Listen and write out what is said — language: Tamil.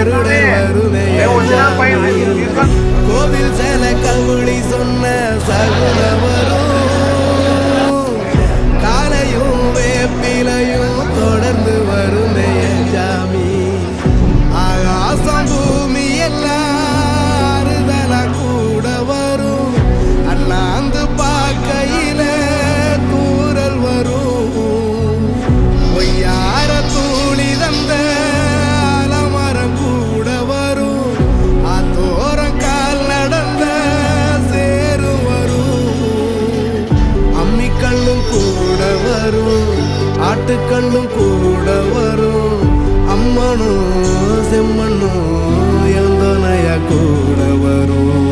வருட வருவே கோவில் சேல கவுளி சொன்ன சகுன வரும் காலையும் வேப்பிலையும் தொடர்ந்து வருமே ஜாமி ஆகாசம் பூமி எல்லாருதல கூட வரும் அண்ணாந்து பார்க்கையில தூரல் வரும் ஒய்யார தூளி தந்த அலமரம் கூட வரும் ஆத்தோரம் கால் நடந்த சேரு வரும் அம்மிக்கல்லும் கூட வரும் ஆட்டுக்கல்லும் கூட வரும் அம்மனும் செம்மண்ணும் எந்தனைய கூட வரும்